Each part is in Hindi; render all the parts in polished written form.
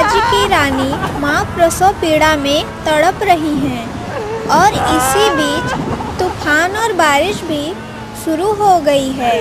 राज्य की रानी माँ प्रसव पीड़ा में तड़प रही हैं और इसी बीच तूफान और बारिश भी शुरू हो गई है।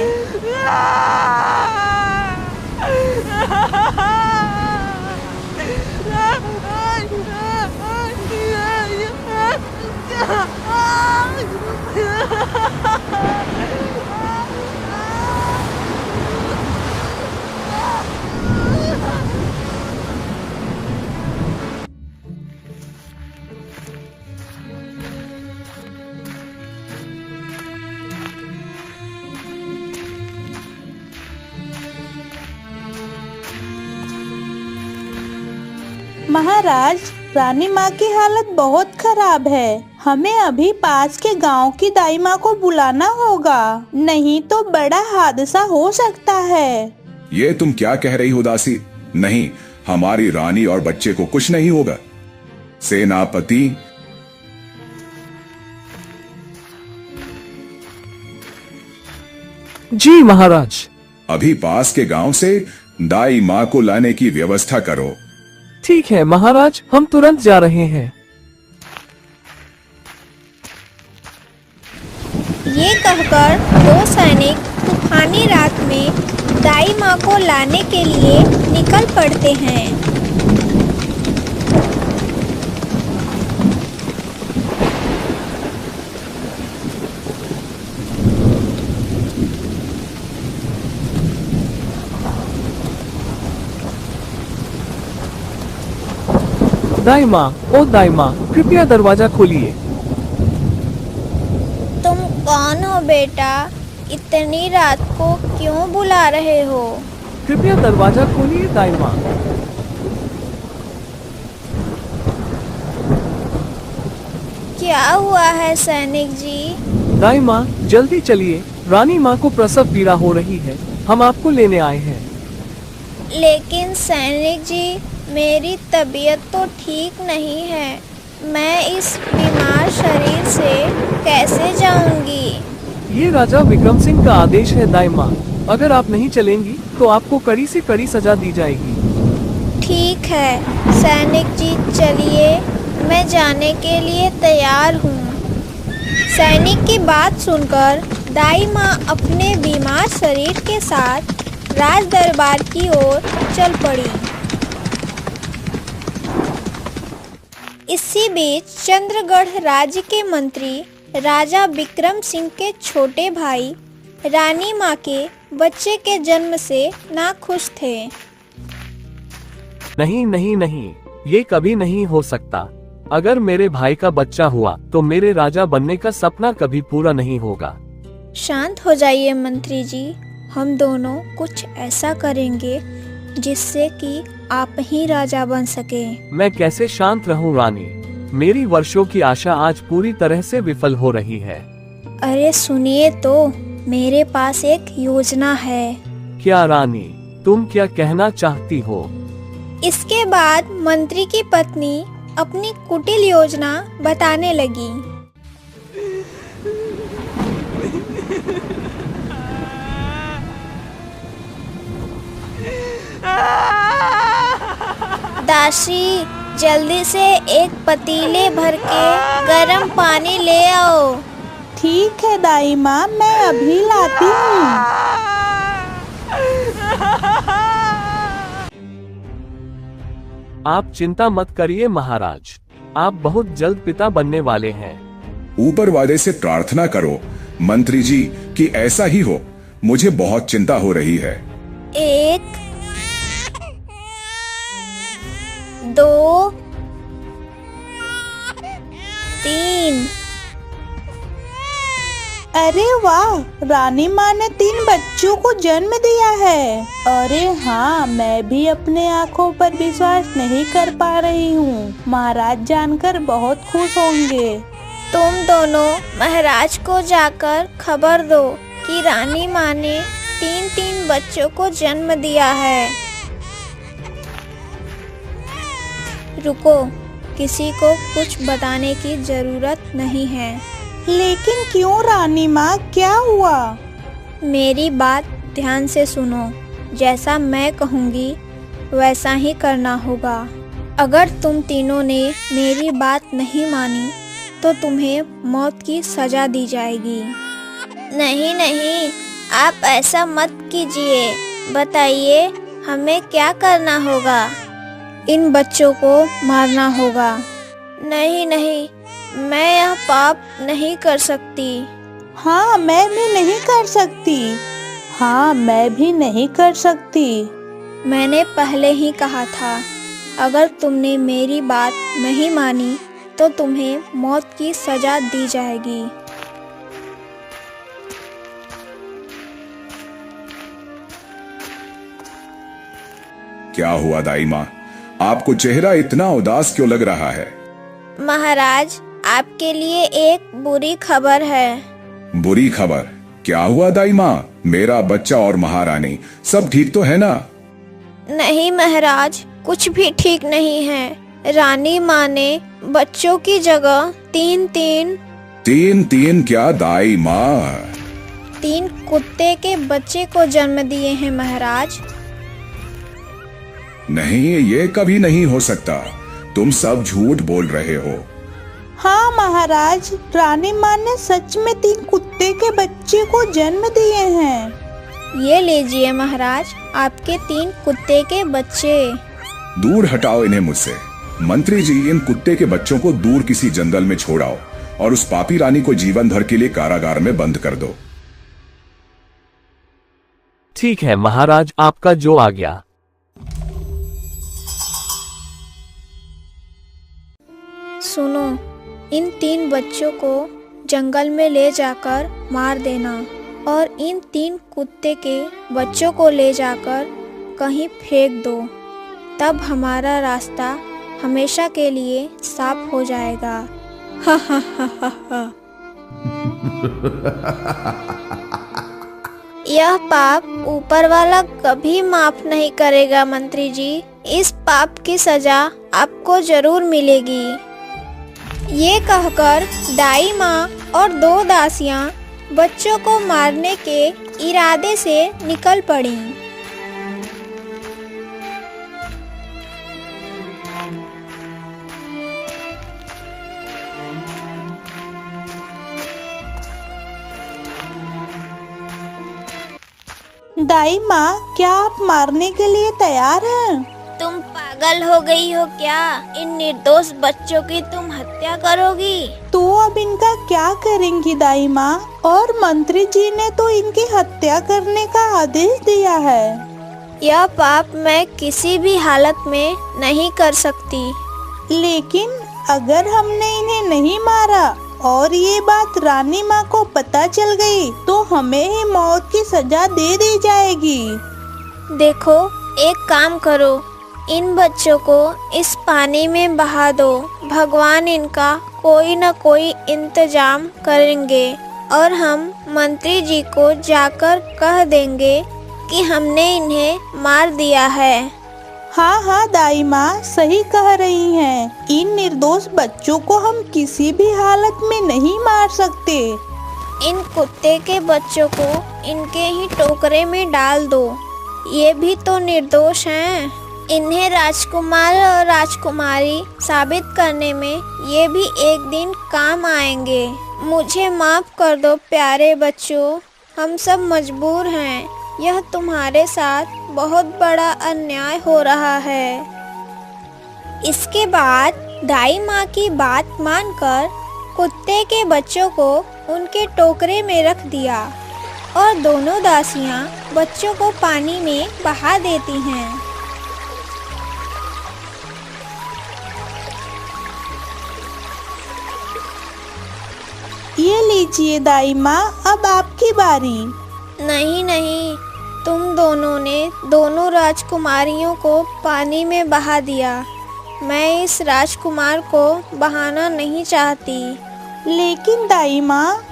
महाराज, रानी माँ की हालत बहुत खराब है। हमें अभी पास के गांव की दाई माँ को बुलाना होगा, नहीं तो बड़ा हादसा हो सकता है। ये तुम क्या कह रही हो दासी? नहीं, हमारी रानी और बच्चे को कुछ नहीं होगा। सेनापति, जी महाराज। अभी पास के गांव से दाई माँ को लाने की व्यवस्था करो। ठीक है महाराज, हम तुरंत जा रहे हैं। ये कहकर दो सैनिक तूफानी रात में दाई माँ को लाने के लिए निकल पड़ते हैं। दाई माँ, ओ दाई माँ, कृपया दरवाजा खोलिए। तुम कौन हो बेटा? इतनी रात को क्यों बुला रहे हो? कृपया दरवाजा खोलिए दाई माँ। क्या हुआ है सैनिक जी? दाई माँ, जल्दी चलिए, रानी माँ को प्रसव पीड़ा हो रही है, हम आपको लेने आए हैं। लेकिन सैनिक जी, मेरी तबीयत तो ठीक नहीं है। मैं इस बीमार शरीर से कैसे जाऊंगी? ये राजा विक्रम सिंह का आदेश है दाई माँ, अगर आप नहीं चलेंगी तो आपको कड़ी से कड़ी सजा दी जाएगी। ठीक है सैनिक जी, चलिए, मैं जाने के लिए तैयार हूँ। सैनिक की बात सुनकर दाई माँ अपने बीमार शरीर के साथ राज दरबार की ओर चल पड़ी। इसी बीच चंद्रगढ़ राज्य के मंत्री राजा विक्रम सिंह के छोटे भाई रानी माँ के बच्चे के जन्म से नाखुश थे। नहीं नहीं नहीं, ये कभी नहीं हो सकता। अगर मेरे भाई का बच्चा हुआ तो मेरे राजा बनने का सपना कभी पूरा नहीं होगा। शांत हो जाइए मंत्री जी, हम दोनों कुछ ऐसा करेंगे जिससे कि आप ही राजा बन सके। मैं कैसे शांत रहूं रानी, मेरी वर्षों की आशा आज पूरी तरह से विफल हो रही है। अरे सुनिए तो, मेरे पास एक योजना है। क्या रानी, तुम क्या कहना चाहती हो? इसके बाद मंत्री की पत्नी अपनी कुटिल योजना बताने लगी। दासी, जल्दी से एक पतीले भर के गरम पानी ले आओ। ठीक है दाई माँ, मैं अभी लाती हूँ। आप चिंता मत करिए महाराज, आप बहुत जल्द पिता बनने वाले हैं। ऊपर वाले से प्रार्थना करो मंत्री जी कि ऐसा ही हो। मुझे बहुत चिंता हो रही है। 1 2 3। अरे वाह, रानी माँ ने 3 बच्चों को जन्म दिया है। अरे हाँ, मैं भी अपने आँखों पर विश्वास नहीं कर पा रही हूँ। महाराज जानकर बहुत खुश होंगे। तुम दोनों महाराज को जाकर खबर दो कि रानी माँ ने 3 बच्चों को जन्म दिया है। रुको, किसी को कुछ बताने की जरूरत नहीं है। लेकिन क्यों रानी माँ, क्या हुआ? मेरी बात ध्यान से सुनो। जैसा मैं कहूँगी वैसा ही करना होगा। अगर तुम तीनों ने मेरी बात नहीं मानी तो तुम्हें मौत की सजा दी जाएगी। नहीं नहीं, आप ऐसा मत कीजिए। बताइए हमें क्या करना होगा? इन बच्चों को मारना होगा। नहीं नहीं, मैं यह पाप नहीं कर सकती। हाँ, मैं भी नहीं कर सकती। हाँ, मैं भी नहीं कर सकती। मैंने पहले ही कहा था, अगर तुमने मेरी बात नहीं मानी तो तुम्हें मौत की सजा दी जाएगी। क्या हुआ दाई माँ? आपको चेहरा इतना उदास क्यों लग रहा है? महाराज, आपके लिए एक बुरी खबर है। बुरी खबर? क्या हुआ दाई माँ? मेरा बच्चा और महारानी सब ठीक तो है ना? नहीं महाराज, कुछ भी ठीक नहीं है। रानी माँ ने बच्चों की जगह तीन क्या दाई माँ? 3 कुत्ते के बच्चे को जन्म दिए हैं महाराज। नहीं, ये कभी नहीं हो सकता। तुम सब झूठ बोल रहे हो। हाँ महाराज, रानी माँ ने सच में 3 कुत्ते के बच्चे को जन्म दिए हैं। ये लीजिए महाराज, आपके 3 कुत्ते के बच्चे। दूर हटाओ इन्हें मुझसे। मंत्री जी, इन कुत्ते के बच्चों को दूर किसी जंगल में छोड़ाओ और उस पापी रानी को जीवन भर के लिए कारागार में बंद कर दो। ठीक है महाराज, आपका जो आज्ञा। सुनो, इन 3 बच्चों को जंगल में ले जाकर मार देना और इन 3 कुत्ते के बच्चों को ले जाकर कहीं फेंक दो। तब हमारा रास्ता हमेशा के लिए साफ हो जाएगा। हा हा हा हा हा। यह पाप ऊपर वाला कभी माफ नहीं करेगा मंत्री जी। इस पाप की सजा आपको जरूर मिलेगी। ये कहकर दाई माँ और 2 दासियाँ बच्चों को मारने के इरादे से निकल पड़ी। दाई माँ, क्या आप मारने के लिए तैयार हैं? तुम पागल हो गई हो क्या? इन निर्दोष बच्चों की तुम हत्या करोगी? तो अब इनका क्या करेंगी दाई माँ? और मंत्री जी ने तो इनकी हत्या करने का आदेश दिया है। यह पाप मैं किसी भी हालत में नहीं कर सकती। लेकिन अगर हमने इन्हें नहीं मारा और ये बात रानी माँ को पता चल गई तो हमें ही मौत की सजा दे दी जाएगी। देखो, एक काम करो, इन बच्चों को इस पानी में बहा दो। भगवान इनका कोई न कोई इंतजाम करेंगे और हम मंत्री जी को जाकर कह देंगे कि हमने इन्हें मार दिया है। हाँ हाँ दाई माँ, सही कह रही हैं। इन निर्दोष बच्चों को हम किसी भी हालत में नहीं मार सकते। इन कुत्ते के बच्चों को इनके ही टोकरे में डाल दो। ये भी तो निर्दोष हैं। इन्हें राजकुमार और राजकुमारी साबित करने में ये भी एक दिन काम आएंगे। मुझे माफ कर दो प्यारे बच्चों, हम सब मजबूर हैं। यह तुम्हारे साथ बहुत बड़ा अन्याय हो रहा है। इसके बाद दाई माँ की बात मानकर कुत्ते के बच्चों को उनके टोकरे में रख दिया और दोनों दासियाँ बच्चों को पानी में बहा देती हैं। ये लीजिए दाई माँ, अब आपकी बारी। नहीं नहीं, तुम दोनों ने दोनों राजकुमारियों को पानी में बहा दिया। मैं इस राजकुमार को बहाना नहीं चाहती। लेकिन दाई माँ।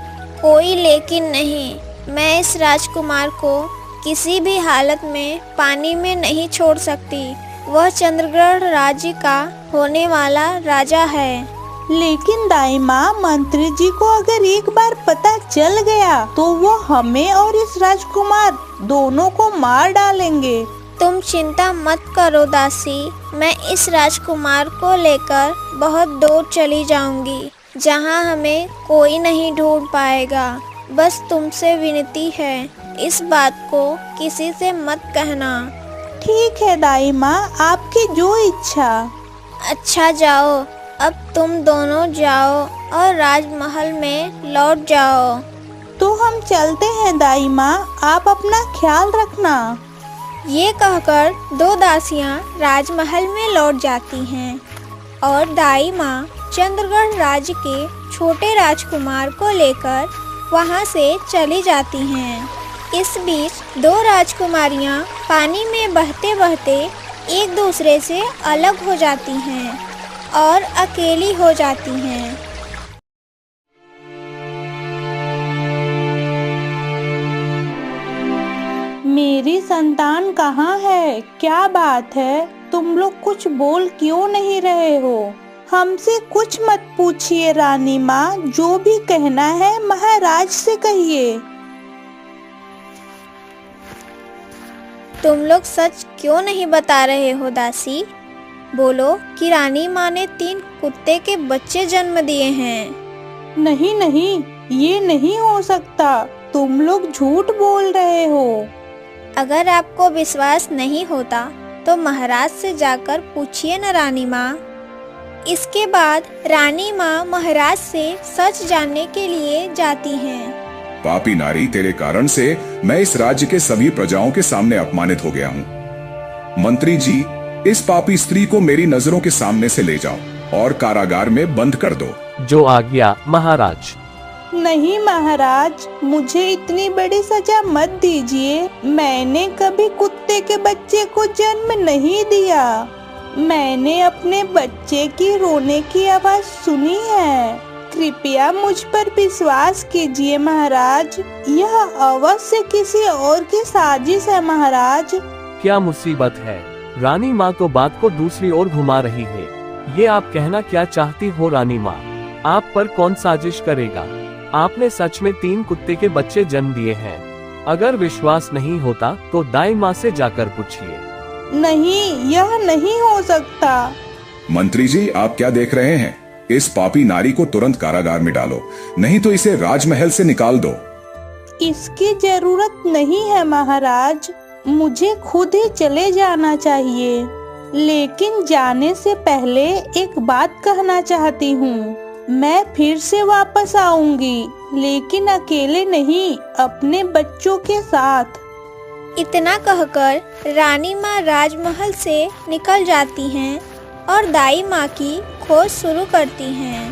कोई लेकिन नहीं, मैं इस राजकुमार को किसी भी हालत में पानी में नहीं छोड़ सकती। वह चंद्रग्रहण राज्य का होने वाला राजा है। लेकिन दाई माँ, मंत्री जी को अगर एक बार पता चल गया तो वो हमें और इस राजकुमार दोनों को मार डालेंगे। तुम चिंता मत करो दासी, मैं इस राजकुमार को लेकर बहुत दूर चली जाऊंगी, जहां हमें कोई नहीं ढूंढ पाएगा। बस तुमसे विनती है, इस बात को किसी से मत कहना। ठीक है दाई माँ, आपकी जो इच्छा। अच्छा जाओ, अब तुम दोनों जाओ और राजमहल में लौट जाओ। तो हम चलते हैं दाई माँ, आप अपना ख्याल रखना। ये कहकर दो दासियां राजमहल में लौट जाती हैं और दाई माँ चंद्रगढ़ राज्य के छोटे राजकुमार को लेकर वहां से चली जाती हैं। इस बीच दो राजकुमारियां पानी में बहते बहते एक दूसरे से अलग हो जाती हैं और अकेली हो जाती हैं। मेरी संतान कहाँ है? क्या बात है, तुम लोग कुछ बोल क्यों नहीं रहे हो? हमसे कुछ मत पूछिए रानी माँ, जो भी कहना है महाराज से कहिए। तुम लोग सच क्यों नहीं बता रहे हो दासी? बोलो कि रानी माँ ने 3 कुत्ते के बच्चे जन्म दिए हैं। नहीं नहीं, ये नहीं हो सकता, तुम लोग झूठ बोल रहे हो। अगर आपको विश्वास नहीं होता तो महाराज से जाकर पूछिए न रानी माँ। इसके बाद रानी माँ महाराज से सच जानने के लिए जाती हैं। पापी नारी, तेरे कारण से मैं इस राज्य के सभी प्रजाओं के सामने अपमानित हो गया हूँ। मंत्री जी, इस पापी स्त्री को मेरी नजरों के सामने से ले जाओ और कारागार में बंद कर दो। जो आज्ञा महाराज। नहीं महाराज, मुझे इतनी बड़ी सजा मत दीजिए। मैंने कभी कुत्ते के बच्चे को जन्म नहीं दिया। मैंने अपने बच्चे की रोने की आवाज सुनी है। कृपया मुझ पर विश्वास कीजिए महाराज, यह अवश्य किसी और की साजिश है महाराज। क्या मुसीबत है? रानी माँ तो बात को दूसरी ओर घुमा रही है। ये आप कहना क्या चाहती हो रानी माँ? आप पर कौन साजिश करेगा? आपने सच में 3 कुत्ते के बच्चे जन्म दिए हैं। अगर विश्वास नहीं होता तो दाई माँ से जाकर पूछिए। नहीं, यह नहीं हो सकता। मंत्री जी, आप क्या देख रहे हैं? इस पापी नारी को तुरंत कारागार में डालो, नहीं तो इसे राजमहल से निकाल दो। इसकी जरूरत नहीं है महाराज, मुझे खुद ही चले जाना चाहिए। लेकिन जाने से पहले एक बात कहना चाहती हूँ। मैं फिर से वापस आऊंगी, लेकिन अकेले नहीं, अपने बच्चों के साथ। इतना कहकर रानी माँ राजमहल से निकल जाती हैं और दाई माँ की खोज शुरू करती हैं।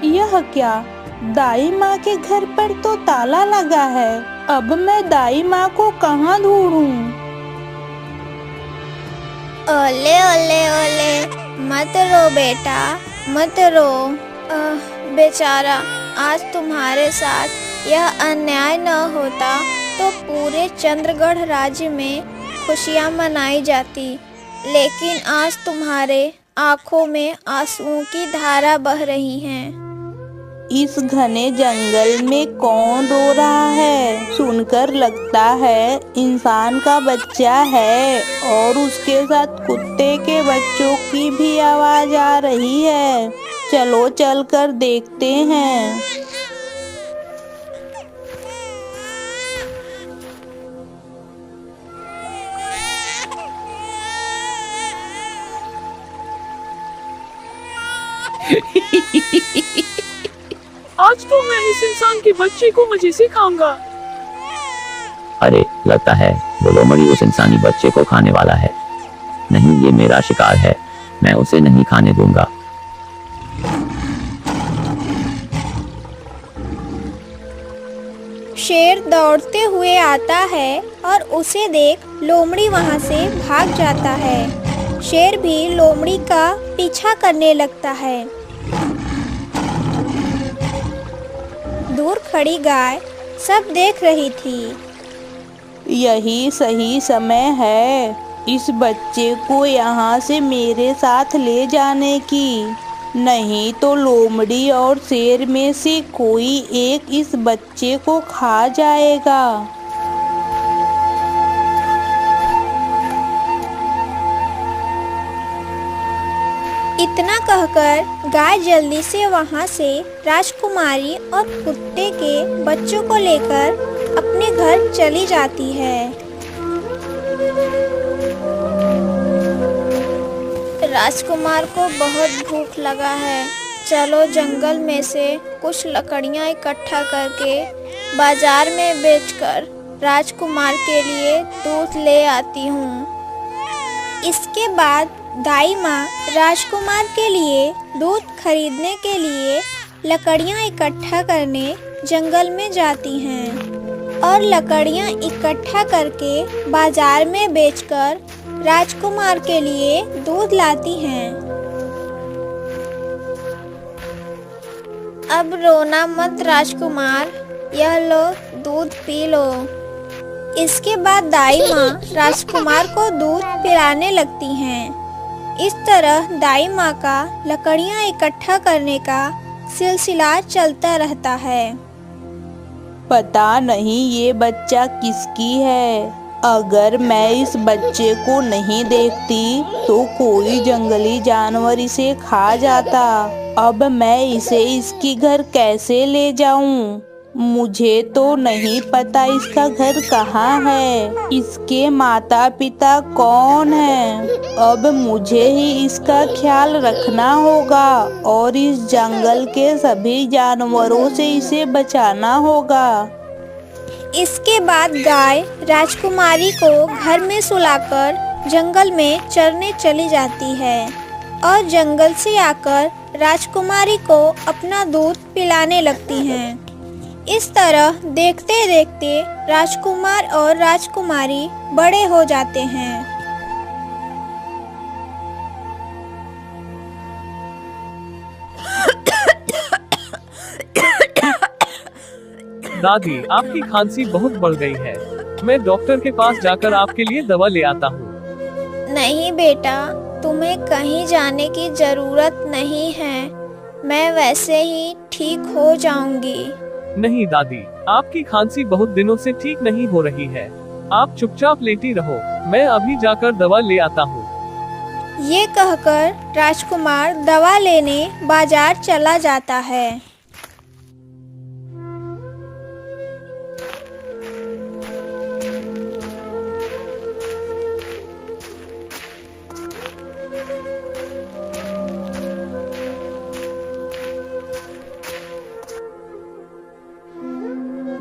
यह क्या? दाई माँ के घर पर तो ताला लगा है। अब मैं दाई माँ को कहाँ ढूंढूं? ओले ओले ओले, मत रो बेटा, मत रो। बेचारा, आज तुम्हारे साथ यह अन्याय न होता तो पूरे चंद्रगढ़ राज्य में खुशियाँ मनाई जाती। लेकिन आज तुम्हारे आँखों में आंसुओं की धारा बह रही हैं। इस घने जंगल में कौन रो रहा है? सुनकर लगता है इंसान का बच्चा है और उसके साथ कुत्ते के बच्चों की भी आवाज आ रही है। चलो चलकर देखते हैं। आज तो मैं इस इंसान के बच्चे को मजे से खाऊंगा। अरे, लगता है वो लोमड़ी उस इंसानी बच्चे को खाने वाला है। नहीं, ये मेरा शिकार है, मैं उसे नहीं खाने दूंगा। शेर दौड़ते हुए आता है और उसे देख लोमड़ी वहां से भाग जाता है। शेर भी लोमड़ी का पीछा करने लगता है। दूर खड़ी गाय सब देख रही थी। यही सही समय है इस बच्चे को यहाँ से मेरे साथ ले जाने की। नहीं तो लोमड़ी और शेर में से कोई एक इस बच्चे को खा जाएगा। इतना कहकर गाय जल्दी से वहां से राजकुमारी और कुत्ते के बच्चों को लेकर अपने घर चली जाती है। राजकुमार को बहुत भूख लगा है। चलो जंगल में से कुछ लकड़ियां इकट्ठा करके बाजार में बेचकर राजकुमार के लिए दूध ले आती हूँ। इसके बाद दाई माँ राजकुमार के लिए दूध खरीदने के लिए लकड़ियाँ इकट्ठा करने जंगल में जाती हैं और लकड़ियाँ इकट्ठा करके बाजार में बेचकर राजकुमार के लिए दूध लाती हैं। अब रोना मत राजकुमार, यह लो दूध पी लो। इसके बाद दाई माँ राजकुमार को दूध पिलाने लगती हैं। इस तरह दाई माँ का लकड़ियाँ इकट्ठा करने का सिलसिला चलता रहता है। पता नहीं ये बच्चा किसकी है। अगर मैं इस बच्चे को नहीं देखती तो कोई जंगली जानवर इसे खा जाता। अब मैं इसे इसकी घर कैसे ले जाऊं? मुझे तो नहीं पता इसका घर कहाँ है, इसके माता पिता कौन हैं। अब मुझे ही इसका ख्याल रखना होगा और इस जंगल के सभी जानवरों से इसे बचाना होगा। इसके बाद गाय राजकुमारी को घर में सुलाकर जंगल में चरने चली जाती है और जंगल से आकर राजकुमारी को अपना दूध पिलाने लगती हैं। इस तरह देखते देखते राजकुमार और राजकुमारी बड़े हो जाते हैं। दादी, आपकी खांसी बहुत बढ़ गई है। मैं डॉक्टर के पास जाकर आपके लिए दवा ले आता हूँ। नहीं बेटा, तुम्हें कहीं जाने की जरूरत नहीं है। मैं वैसे ही ठीक हो जाऊंगी। नहीं दादी, आपकी खांसी बहुत दिनों से ठीक नहीं हो रही है। आप चुपचाप लेटी रहो, मैं अभी जाकर दवा ले आता हूँ। ये कहकर राजकुमार दवा लेने बाजार चला जाता है।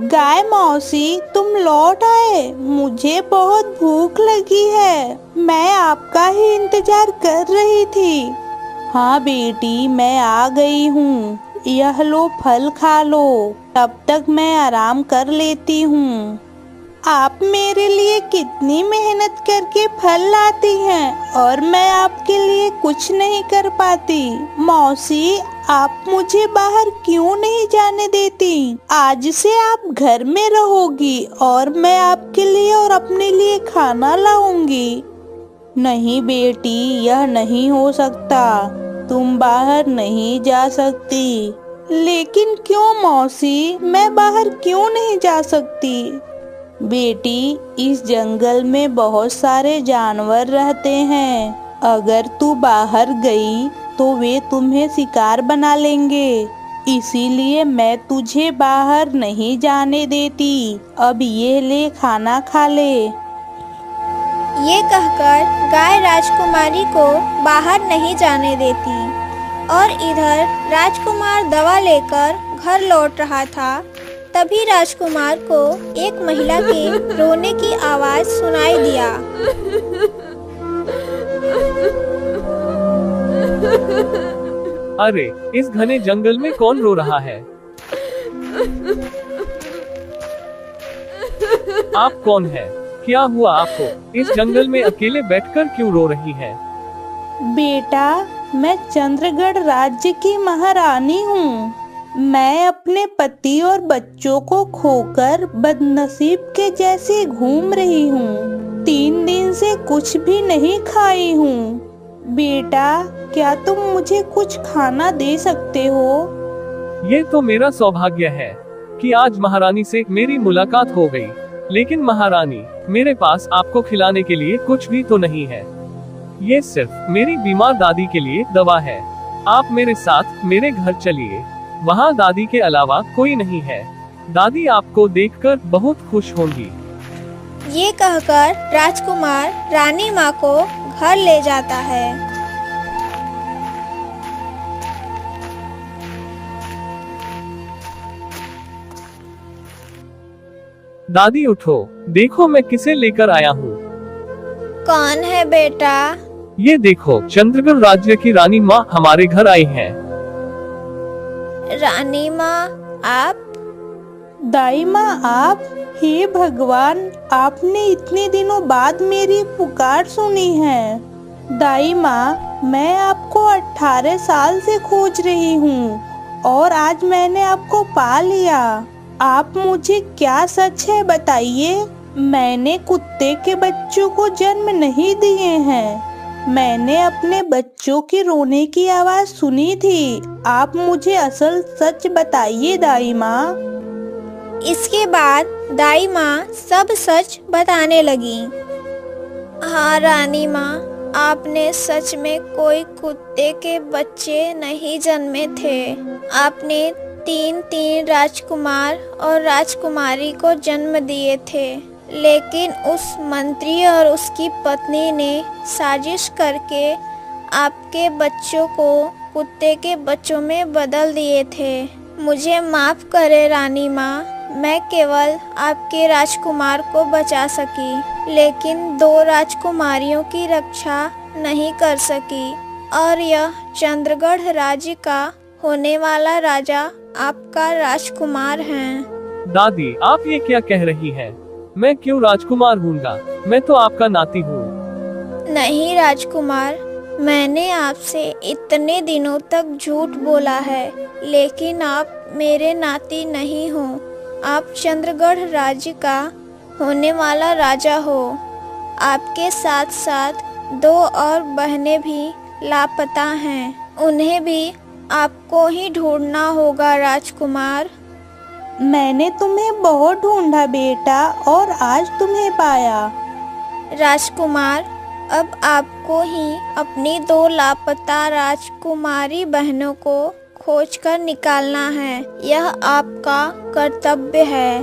गाय मौसी, तुम लौट आए। मुझे बहुत भूख लगी है। मैं आपका ही इंतजार कर रही थी। हाँ बेटी, मैं आ गई हूँ। यह लो फल खा लो, तब तक मैं आराम कर लेती हूँ। आप मेरे लिए कितनी मेहनत करके फल लाती हैं और मैं आपके लिए कुछ नहीं कर पाती। मौसी, आप मुझे बाहर क्यों नहीं जाने देती? आज से आप घर में रहोगी और मैं आपके लिए और अपने लिए खाना लाऊंगी। नहीं बेटी, यह नहीं हो सकता। तुम बाहर नहीं जा सकती। लेकिन क्यों मौसी, मैं बाहर क्यों नहीं जा सकती? बेटी, इस जंगल में बहुत सारे जानवर रहते हैं। अगर तू बाहर गई तो वे तुम्हें शिकार बना लेंगे। इसीलिए मैं तुझे बाहर नहीं जाने देती। अब ये ले, खाना खा ले। ये कहकर गाय राजकुमारी को बाहर नहीं जाने देती और इधर राजकुमार दवा लेकर घर लौट रहा था। तभी राजकुमार को एक महिला के रोने की आवाज सुनाई दिया। अरे, इस घने जंगल में कौन रो रहा है? आप कौन है? क्या हुआ आपको? इस जंगल में अकेले बैठकर क्यों रो रही है? बेटा, मैं चंद्रगढ़ राज्य की महारानी हूँ। मैं अपने पति और बच्चों को खोकर बदनसीब के जैसे घूम रही हूँ। 3 दिन से कुछ भी नहीं खाई हूँ। बेटा, क्या तुम मुझे कुछ खाना दे सकते हो? ये तो मेरा सौभाग्य है कि आज महारानी से मेरी मुलाकात हो गई। लेकिन महारानी, मेरे पास आपको खिलाने के लिए कुछ भी तो नहीं है। ये सिर्फ मेरी बीमार दादी के लिए दवा है। आप मेरे साथ मेरे घर चलिए, वहाँ दादी के अलावा कोई नहीं है। दादी आपको देखकर बहुत खुश होंगी। ये कहकर राजकुमार रानी माँ को घर ले जाता है। दादी उठो, देखो मैं किसे लेकर आया हूँ। कौन है बेटा? ये देखो, चंद्रगढ़ राज्य की रानी माँ हमारे घर आई हैं। रानी माँ, आप? दाई माँ, आप? हे भगवान, आपने इतने दिनों बाद मेरी पुकार सुनी है। दाई माँ, मैं आपको 18 साल से खोज रही हूँ और आज मैंने आपको पा लिया। आप मुझे क्या सच है बताइए? मैंने कुत्ते के बच्चों को जन्म नहीं दिए हैं। मैंने अपने बच्चों के रोने की आवाज सुनी थी। आप मुझे असल सच बताइए दाई माँ। इसके बाद दाई माँ सब सच बताने लगी। हाँ रानी माँ, आपने सच में कोई कुत्ते के बच्चे नहीं जन्मे थे। आपने 3 राजकुमार और राजकुमारी को जन्म दिए थे, लेकिन उस मंत्री और उसकी पत्नी ने साजिश करके आपके बच्चों को कुत्ते के बच्चों में बदल दिए थे। मुझे माफ करे रानी माँ, मैं केवल आपके राजकुमार को बचा सकी, लेकिन 2 राजकुमारियों की रक्षा नहीं कर सकी। और यह चंद्रगढ़ राज्य का होने वाला राजा आपका राजकुमार है। दादी, आप ये क्या कह रही हैं? मैं क्यों राजकुमार हूँगा? मैं तो आपका नाती हूँ। नहीं राजकुमार, मैंने आपसे इतने दिनों तक झूठ बोला है, लेकिन आप मेरे नाती नहीं हो। आप चंद्रगढ़ राज्य का होने वाला राजा हो। आपके साथ साथ 2 और बहनें भी लापता हैं। उन्हें भी आपको ही ढूंढना होगा राजकुमार। मैंने तुम्हें बहुत ढूंढा बेटा और आज तुम्हें पाया। राजकुमार, अब आपको ही अपनी 2 लापता राजकुमारी बहनों को खोजकर निकालना है। यह आपका कर्तव्य है।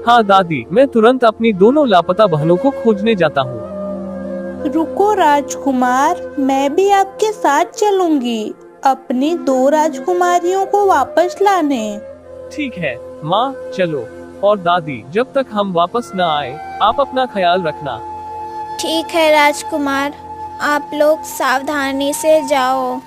हाँ दादी, मैं तुरंत अपनी दोनों लापता बहनों को खोजने जाता हूँ। रुको राजकुमार, मैं भी आपके साथ चलूंगी अपनी 2 राजकुमारियों को वापस लाने। ठीक है माँ, चलो। और दादी, जब तक हम वापस न आए, आप अपना ख्याल रखना। ठीक है राजकुमार, आप लोग सावधानी से जाओ।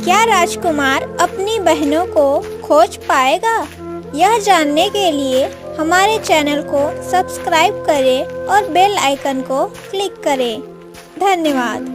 क्या राजकुमार अपनी बहनों को खोज पाएगा? यह जानने के लिए हमारे चैनल को सब्सक्राइब करें और बेल आइकन को क्लिक करें। धन्यवाद।